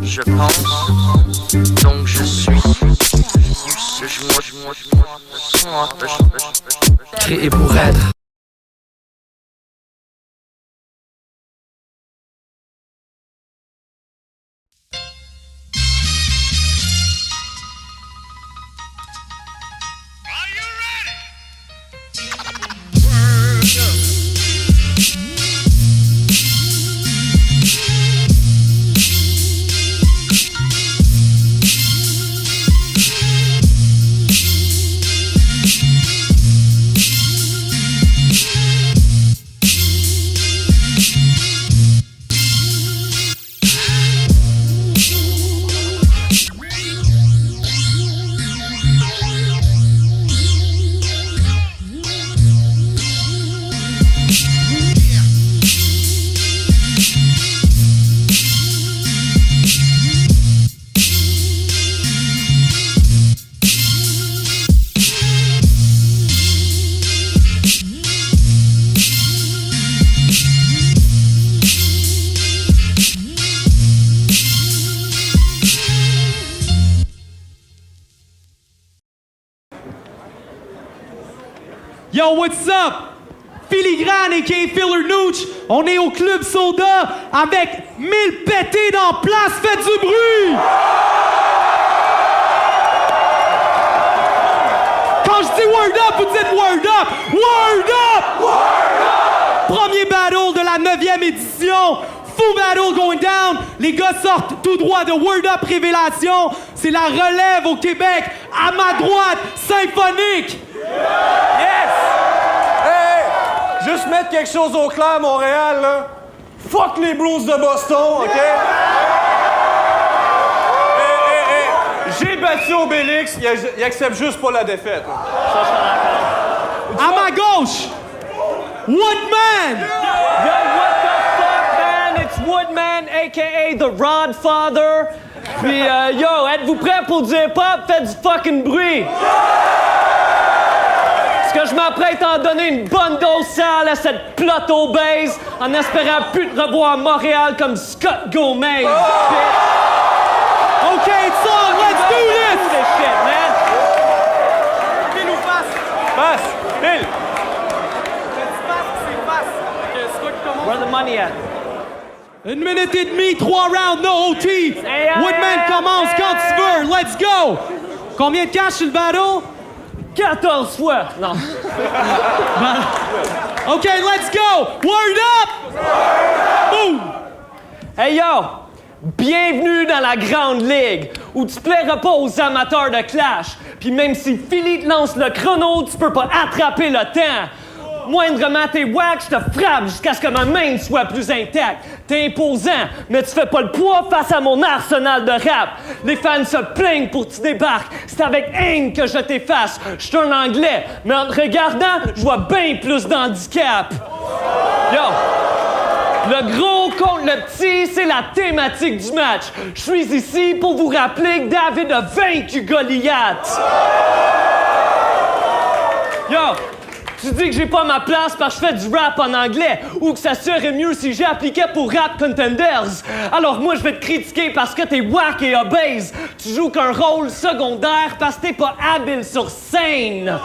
Je pense, donc je suis. Créé pour être. Yo, what's up? Filigrane aka Filler Nooch, on est au Club Soda avec 1000 pétés dans place, faites du bruit! Quand je dis word up, vous dites word up! Word up! Word up! Premier battle de la 9e édition, full battle going down, les gars sortent tout droit de Word Up Révélation, c'est la relève au Québec, à ma droite, Symphonique! Yes! Hey! Juste mettre quelque chose au clair, Montréal, là. Fuck les Blues de Boston, OK? Hey! J'ai battu Obélix, il accepte juste pas la défaite. À ma gauche, Woodman! Yo, what the fuck, man? It's Woodman, a.k.a. The Rod Father. Puis, yo, êtes-vous prêts pour du hip-hop? Faites du fucking bruit! Parce que je m'apprête à en donner une bonne dose sale à cette plot obèse en espérant plus te revoir à Montréal comme Scott Gomez, bitch! OK, it's on, let's do this! This shit, man! Bill ou face? Passe! Bill! Where the money at? 1 minute et demie, 3 rounds, no OT! Woodman commence quand tu veux, let's go! Combien de cash sur le battle? 14 fois! Non. OK, let's go! Word up! Boom! Hey yo! Bienvenue dans la Grande Ligue, où tu plairas pas aux amateurs de clash. Puis même si Philly te lance le chrono, tu peux pas attraper le temps. Moindrement t'es wack, je te frappe jusqu'à ce que ma main soit plus intacte. T'es imposant, mais tu fais pas le poids face à mon arsenal de rap. Les fans se plaignent pour que tu débarques. C'est avec haine que je t'efface. Je suis un Anglais, mais en te regardant, je vois bien plus d'handicap. Yo! Le gros contre le petit, c'est la thématique du match. Je suis ici pour vous rappeler que David a vaincu Goliath. Yo! Tu dis que j'ai pas ma place parce que je fais du rap en anglais ou que ça serait mieux si j'appliquais pour Rap Contenders. Alors moi, je vais te critiquer parce que t'es wack et obèse. Tu joues qu'un rôle secondaire parce que t'es pas habile sur scène.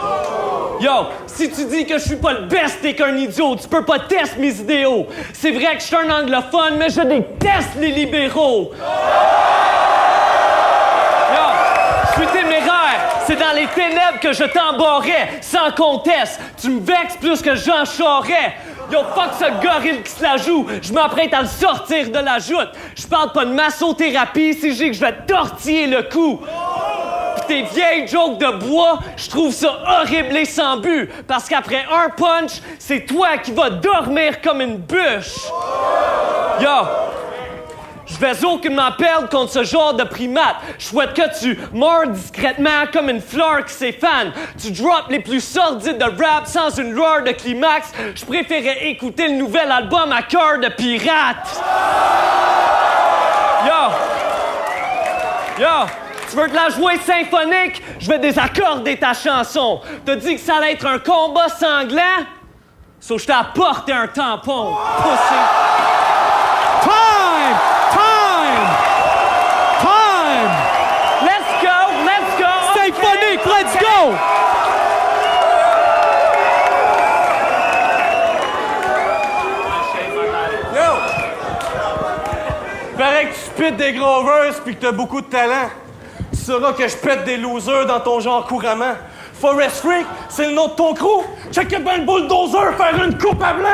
Yo, si tu dis que je suis pas le best, t'es qu'un idiot. Tu peux pas tester mes idéaux. C'est vrai que je suis un anglophone, mais je déteste les libéraux. Yo, je suis téméraire. C'est dans les ténèbres que je t'embarrais, sans conteste. Tu me vexes plus que Jean Charest. Yo, fuck ce gorille qui se la joue. Je m'apprête à le sortir de la joute. Je parle pas de massothérapie, c'est juste que je vais tortiller le cou. Pis tes vieilles jokes de bois, je trouve ça horrible et sans but. Parce qu'après un punch, c'est toi qui vas dormir comme une bûche. Yo! Je vais aucunement perdre contre ce genre de primate. Je souhaite que tu meurs discrètement comme une fleur qui s'effane. Tu drops les plus sordides de rap sans une lueur de climax. Je préférais écouter le nouvel album à cœur de pirate. Yo! Yo! Tu veux te la jouer symphonique? Je vais désaccorder ta chanson. T'as dit que ça allait être un combat sanglant? So je t'ai apporté un tampon. Pussy. Time! Time! Time! Let's go! Let's go! Symphonique, let's go! Yo! Paraît que tu pètes des grovers pis que t'as beaucoup de talent. Tu sauras que je pète des losers dans ton genre couramment. Forest Freak, c'est le nom de ton crew? Check bien le bulldozer faire une coupe à blanc!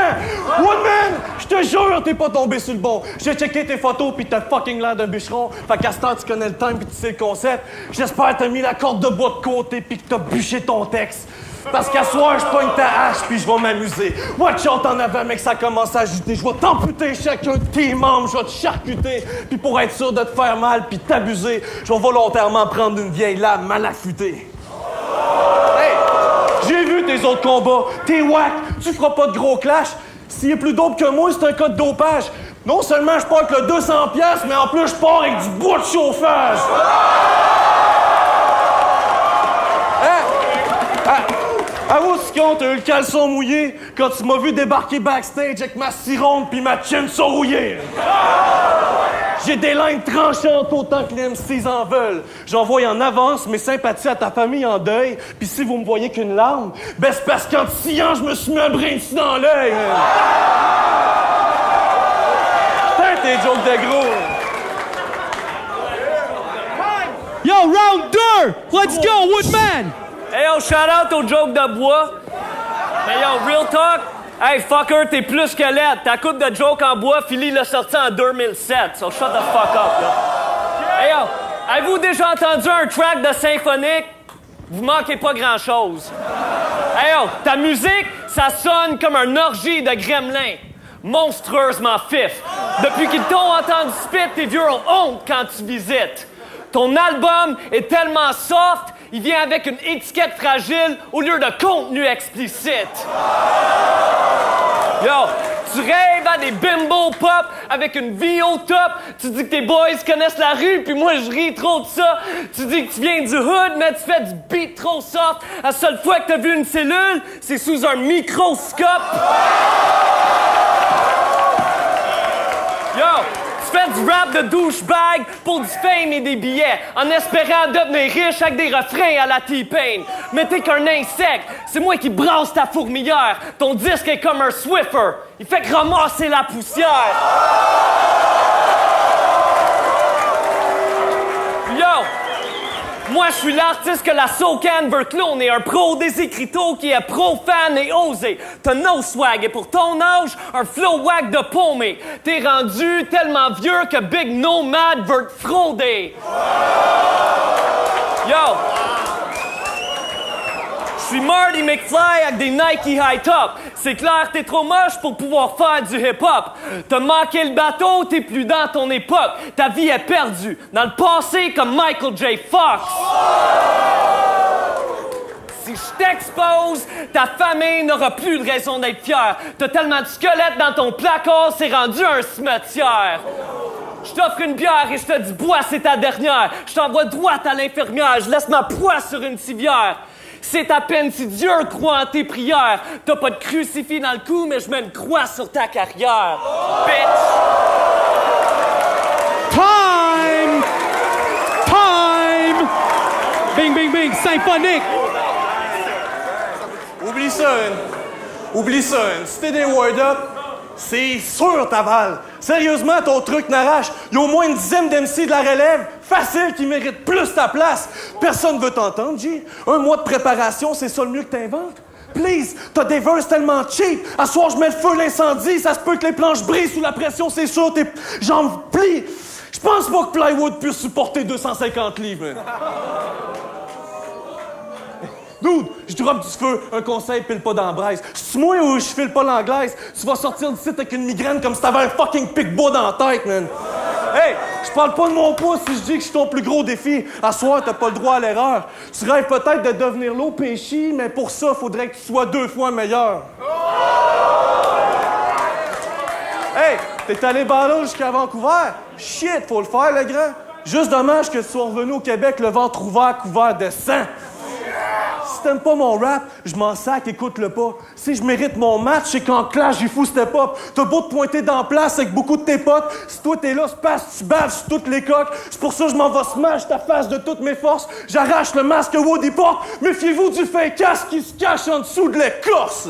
Woodman, je te jure, t'es pas tombé sur le bon. J'ai checké tes photos pis t'as fucking l'air d'un bûcheron. Fait qu'à ce temps, tu connais le time pis tu sais le concept. J'espère que t'as mis la corde de bois de côté pis que t'as bûché ton texte. Parce qu'à soir, je pogne ta hache pis je vais m'amuser. Watch out en avant, mec, ça commence à agiter. Je vais t'amputer chacun de tes membres, je vais te charcuter. Pis pour être sûr de te faire mal pis t'abuser, je vais volontairement prendre une vieille lame mal affûtée. Hey! J'ai vu tes autres combats. T'es whack, tu feras pas de gros clash. S'il est plus dope que moi, c'est un cas de dopage. Non seulement je pars avec le 200$, mais en plus je pars avec du bois de chauffage. Avoue, Scon, t'as eu le caleçon mouillé quand tu m'as vu débarquer backstage avec ma cironde pis ma chainsaw rouillée. J'ai des lignes tranchantes autant que les MCs en veulent. J'envoie en avance mes sympathies à ta famille en deuil, pis si vous me voyez qu'une larme, ben c'est parce qu'en sciant, je me suis mis un brin de dans l'œil. Putain, tes jokes de gros. Yo, round 2! Let's go, Woodman! Hey yo, shout out au joke de bois. Mais yo, real talk. Hey fucker, t'es plus que laid. Ta coupe de joke en bois, Philly l'a sorti en 2007. So shut the fuck up, là. Hey yo, avez-vous déjà entendu un track de symphonique? Vous manquez pas grand-chose. Hey yo, ta musique, ça sonne comme un orgie de gremlins. Monstrueusement fif. Depuis qu'ils t'ont entendu spit, tes vieux ont honte quand tu visites. Ton album est tellement soft, il vient avec une étiquette fragile au lieu de contenu explicite. Yo, tu rêves à des bimbo pop avec une vie au top. Tu dis que tes boys connaissent la rue, puis moi je ris trop de ça. Tu dis que tu viens du hood, mais tu fais du beat trop soft. La seule fois que t'as vu une cellule, c'est sous un microscope. Yo, tu fais du rap de douchebag pour du fame et des billets, en espérant devenir riche avec des refrains à la T-Pain. Mais t'es qu'un insecte, c'est moi qui brasse ta fourmilière. Ton disque est comme un Swiffer, il fait que ramasser la poussière. Yo, moi je suis l'artiste que la SoCan veut cloner, un pro des écriteaux qui est pro-fan et osé. T'as no swag et pour ton âge, un flow whack de paumé. T'es rendu tellement vieux que Big Nomad veut te frauder. Yo! Je suis Marty McFly avec des Nike High Top. C'est clair, t'es trop moche pour pouvoir faire du hip-hop. T'as manqué le bateau, t'es plus dans ton époque. Ta vie est perdue, dans le passé comme Michael J. Fox. Si je t'expose, ta famille n'aura plus de raison d'être fière. T'as tellement de squelettes dans ton placard, c'est rendu un cimetière. Je t'offre une bière et je te dis bois, c'est ta dernière. Je t'envoie droite à l'infirmière, je laisse ma proie sur une civière. C'est à peine si Dieu croit en tes prières. T'as pas de crucifix dans le cou, mais je mets une croix sur ta carrière. Bitch! Time! Time! Bing, bing, bing, symphonique! Oublie ça, Oublie ça, Si t'es des word-up, c'est sûr t'avales. Sérieusement, ton truc n'arrache. Il y a au moins une dizaine d'MC de la relève, facile, qui méritent plus ta place. Personne veut t'entendre, G. Un mois de préparation, c'est ça le mieux que t'inventes? Please, t'as des verses tellement cheap. À soir, je mets le feu l'incendie. Ça se peut que les planches brisent sous la pression, c'est sûr. Tes jambes plient. Je pense pas que Plywood puisse supporter 250 livres, man. Dude, je drop du feu, un conseil pile pas dans la braise. C'est moi ou je file pas l'anglaise? Tu vas sortir d'ici avec une migraine comme si t'avais un fucking pic-bois dans la tête, man. Hey, je parle pas de mon pouce si je dis que je suis ton plus gros défi. À soir, t'as pas le droit à l'erreur. Tu rêves peut-être de devenir l'eau péchi, mais pour ça, faudrait que tu sois 2 fois meilleur. Hey, t'es allé battle jusqu'à Vancouver? Shit, faut le faire, le grand. Juste dommage que tu sois revenu au Québec le ventre ouvert, couvert de sang. Si t'aimes pas mon rap, je m'en sac, écoute-le pas. Si je mérite mon match, c'est qu'en clash, j'ai fou step up. T'as beau te pointer dans la place avec beaucoup de tes potes. Si toi t'es là, c'est parce que tu baves sur toutes les coques. C'est pour ça que je m'en vais smash ta face de toutes mes forces. J'arrache le masque que Woody porte. Méfiez-vous du fake casque qui se cache en dessous de l'écorce.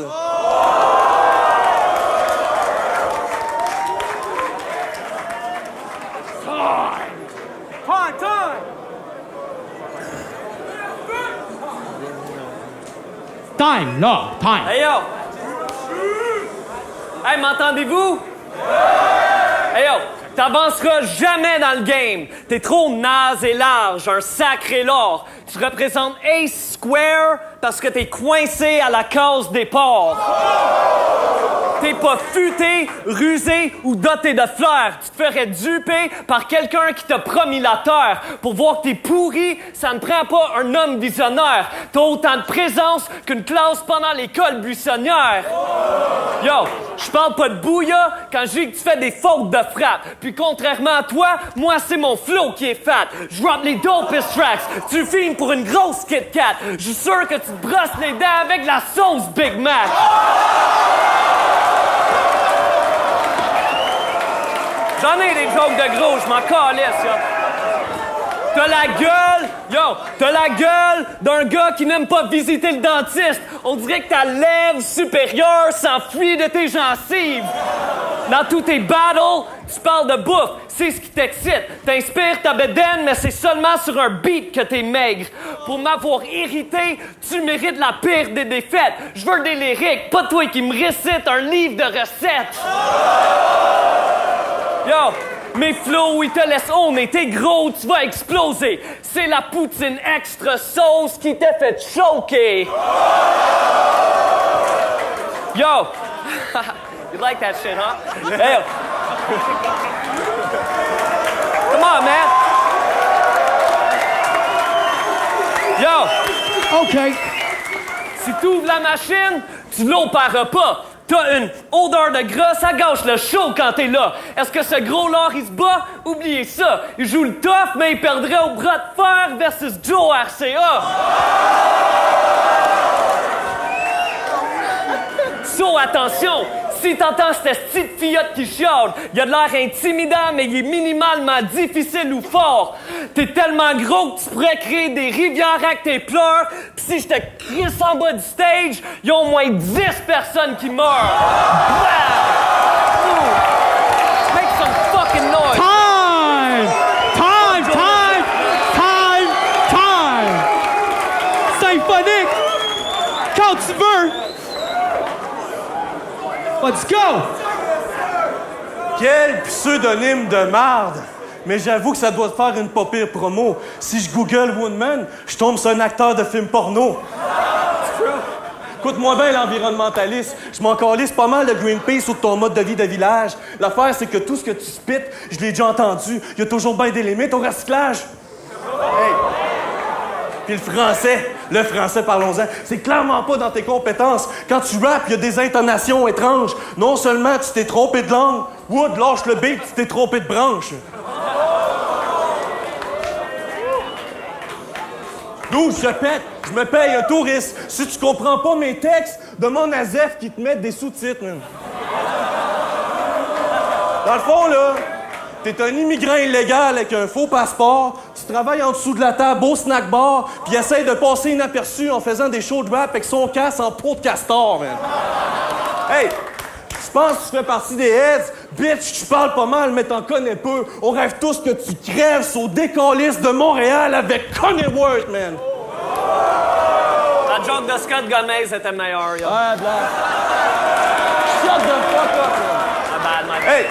Time, là, time. Hey yo! Hey, m'entendez-vous? Hey yo! T'avanceras jamais dans le game. T'es trop naze et large, un sacré lord. Tu représentes Ace Square parce que t'es coincé à la case des porcs. T'es pas futé, rusé ou doté de flair. Tu te ferais duper par quelqu'un qui t'a promis la terre. Pour voir que t'es pourri, ça ne prend pas un homme visionnaire. T'as autant de présence qu'une classe pendant l'école buissonnière. Yo, je parle pas de bouilla quand je dis que tu fais des fautes de frappe. Puis contrairement à toi, moi c'est mon flow qui est fat. Je drop les dopest tracks. Tu filmes pour une grosse Kit Kat. Je suis sûr que tu te brosses les dents avec la sauce Big Mac. J'en ai des jokes de gros, je m'en calisse, yo. T'as la gueule d'un gars qui n'aime pas visiter le dentiste. On dirait que ta lèvre supérieure s'enfuit de tes gencives. Dans tous tes battles, tu parles de bouffe, c'est ce qui t'excite. T'inspires ta bedaine, mais c'est seulement sur un beat que t'es maigre. Pour m'avoir irrité, tu mérites la pire des défaites. Je veux des lyriques, pas toi qui me récite un livre de recettes. Yo, mes flows, ils te laissent honner, t'es gros, tu vas exploser. C'est la poutine extra sauce qui t'a fait choquer. Yo, you like that shit, huh? Hey, come on, man. Yo, OK. si t'ouvres la machine, tu l'opéreras pas. T'as une odeur de gras, ça gâche le show quand t'es là. Est-ce que ce gros-là, il se bat? Oubliez ça. Il joue le tough, mais il perdrait au bras de fer versus Joe RCA. So, attention, si t'entends cette petite fillette qui chiale, il a de l'air intimidant, mais il est minimalement difficile ou fort. T'es tellement gros que tu pourrais créer des rivières avec tes pleurs, pis si je te crisse en bas du stage, il y a au moins 10 personnes qui meurent. Make some fucking noise. Time! Symphonique! Quand tu veux! Let's go! Quel pseudonyme de marde! Mais j'avoue que ça doit te faire une pas pire promo. Si je google Woodman, je tombe sur un acteur de film porno. Écoute-moi bien l'environnementaliste. Je m'en calisse pas mal de Greenpeace ou de ton mode de vie de village. L'affaire, c'est que tout ce que tu spites, je l'ai déjà entendu. Il y a toujours bien des limites au recyclage. Hey! Puis le français, parlons-en, c'est clairement pas dans tes compétences. Quand tu rappes, il y a des intonations étranges. Non seulement tu t'es trompé de langue, Wood, lâche le beat, tu t'es trompé de branche. D'où je me paye un touriste. Si tu comprends pas mes textes, demande à Zef qui te mette des sous-titres. Man. Dans le fond, là, t'es un immigrant illégal avec un faux passeport, tu travailles en dessous de la table au snack bar, puis essaye de passer inaperçu en faisant des shows de rap avec son casse en peau de castor, man. Hey! Tu penses que tu fais partie des heads? Bitch, tu parles pas mal, mais t'en connais peu. On rêve tous que tu crèves au décaliste de Montréal avec Connie Worth, man. La joke de Scott Gomez était meilleure, yo. Ouais, blague. Shut the fuck up, man. My bad, my bad. Hey!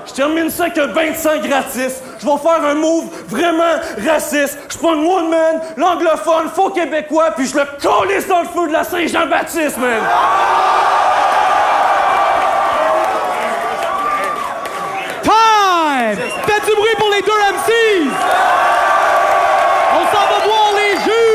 Je termine ça avec un bain de sang gratis. Je vais faire un move vraiment raciste. Je prends le Woodman, l'anglophone, faux québécois, puis je le calisse dans le feu de la Saint-Jean-Baptiste, man! Time! Faites du bruit pour les deux MCs! On s'en va voir les jeux!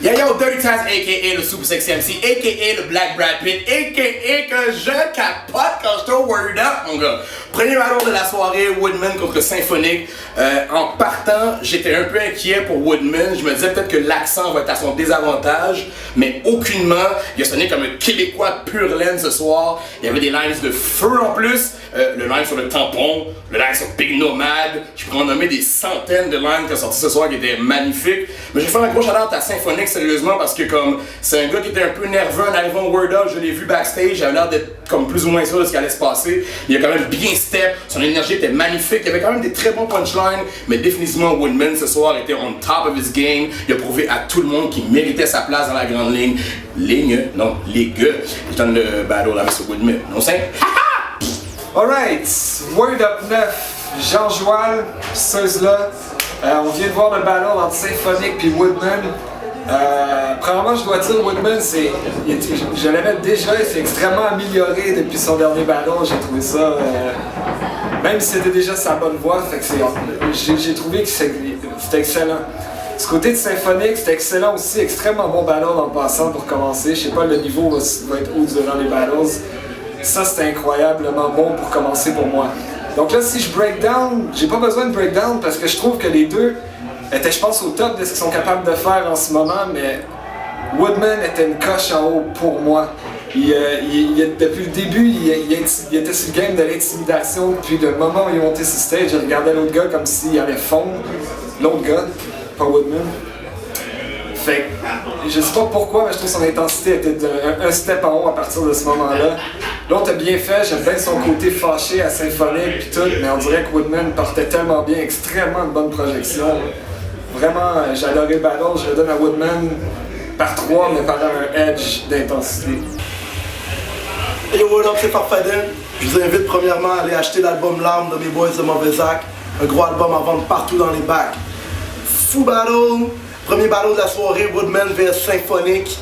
Yo, Dirty Times a.k.a. le Super Sexy MC, a.k.a. le Black Brad Pitt, a.k.a. que je capote quand j'étais au Word Up, mon gars. Premier battle de la soirée, Woodman contre Symphonic. En partant, j'étais un peu inquiet pour Woodman. Je me disais peut-être que l'accent va être à son désavantage, mais aucunement. Il a sonné comme un Québécois pur laine ce soir. Il y avait des lines de feu en plus. Le line sur le tampon, le line sur Big Nomad. Je pourrais en nommer des centaines de lines qui ont sorti ce soir qui étaient magnifiques. Mais je vais faire un gros shout-out à Symphonic sérieusement parce que comme c'est un gars qui était un peu nerveux en arrivant au Word Up, je l'ai vu backstage, il avait l'air d'être comme plus ou moins sûr de ce qui allait se passer. Il a quand même bien step, son énergie était magnifique, il y avait quand même des très bons punchlines, mais définitivement Woodman ce soir était on top of his game. Il a prouvé à tout le monde qu'il méritait sa place dans la grande ligne. Non, les gars. Je donne le battle avec ce Woodman. Non, c'est Alright, Word Up 9, Jean Joual, Seuzla. On vient de voir le battle entre Symphonic et Woodman. Premièrement, je dois dire, Woodman, je l'avais déjà, il s'est extrêmement amélioré depuis son dernier battle. J'ai trouvé ça, même si c'était déjà sa bonne voix, fait que j'ai trouvé que c'était excellent. Du côté de Symphonic, c'était excellent aussi, extrêmement bon battle en passant pour commencer. Je sais pas, le niveau va être haut durant les battles. Ça, c'était incroyablement bon pour commencer pour moi. Donc là, si je break down, j'ai pas besoin de breakdown parce que je trouve que les deux étaient, je pense, au top de ce qu'ils sont capables de faire en ce moment, mais Woodman était une coche en haut pour moi. Depuis le début, il était sur le game de l'intimidation. Depuis le moment où il est monté sur stage, je regardais l'autre gars comme s'il allait fondre. L'autre gars, pas Woodman. Fait que, je sais pas pourquoi, mais je trouve son intensité était un step en haut à partir de ce moment-là. L'autre a bien fait, j'aime bien son côté fâché à Symphonic pis tout, mais on dirait que Woodman portait tellement bien, extrêmement de bonnes projections. Vraiment, j'ai adoré le battle, je le donne à Woodman par 3, mais par un edge d'intensité. Hey what up, c'est Farfadet. Je vous invite premièrement à aller acheter l'album L'Arme de mes boys de Mauvais Acte. Un gros album à vendre partout dans les bacs. Fou battle! Premier battle de la soirée, Woodman vs Symphonic.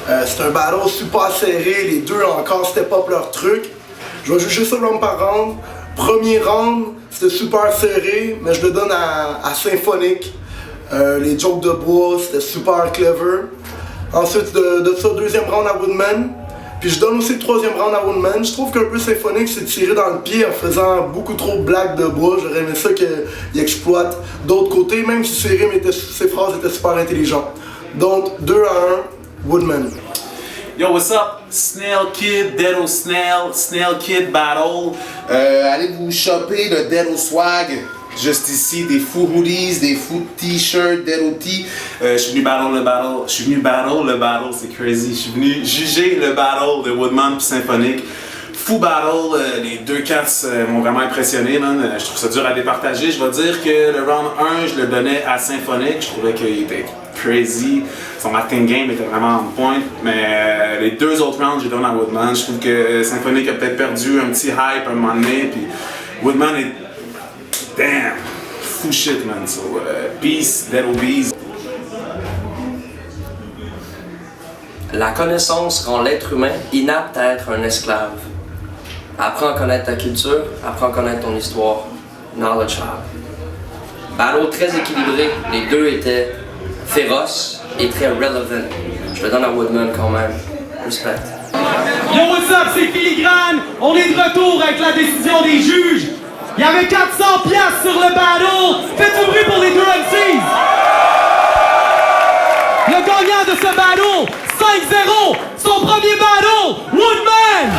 C'est un battle super serré, les deux ont encore step up leur truc. Je vais juger ça round par round. Premier round, c'était super serré, mais je le donne à Symphonic. Les jokes de bois, c'était super clever. Ensuite de ça, deuxième round à Woodman. Puis je donne aussi le troisième round à Woodman. Je trouve qu'un peu Symphonic s'est tiré dans le pied en faisant beaucoup trop de blagues de bois. J'aurais aimé ça qu'il exploite d'autres côtés, même si ses rimes ses phrases étaient super intelligentes. Donc 2-1, Woodman. Yo, what's up? Snail Kid, Deado Snail Kid Battle. allez vous choper le Deado Swag. Juste ici, des fous hoodies, des fous t-shirts, Deado Tee. Je suis venu battle le battle, c'est crazy. Je suis venu juger le battle de Woodman puis Symphonic. Fou battle, les deux cats m'ont vraiment impressionné, man. Je trouve ça dur à départager. Je vais dire que le round 1, je le donnais à Symphonic. Je trouvais qu'il était crazy. Son acting game était vraiment on point. Mais les deux autres rounds, j'ai donné à Woodman. Je trouve que Symphonic a peut-être perdu un petit hype à un moment donné. Puis Woodman est... Damn! Fou shit, man. So, peace, Deado Bees. La connaissance rend l'être humain inapte à être un esclave. Apprends à connaître ta culture, apprends à connaître ton histoire. Knowledge hub. Battle très équilibré, les deux étaient féroces et très relevant. Je le donne à Woodman quand même. Respect. Yo, what's up, c'est Filigrane. On est de retour avec la décision des juges. Il y avait 400 piastres sur le battle. Faites du bruit pour les deux MCs. Le gagnant de ce battle, 5-0, son premier battle, Woodman.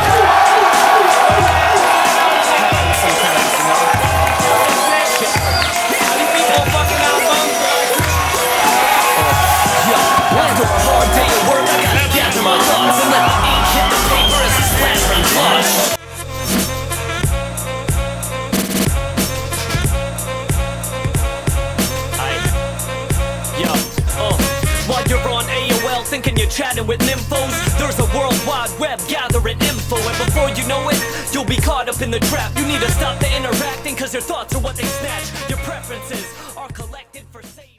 Thinking you're chatting with nymphos. There's a world wide web gathering info, and before you know it, you'll be caught up in the trap. You need to stop the interacting, cause your thoughts are what they snatch. Your preferences are collected for sale.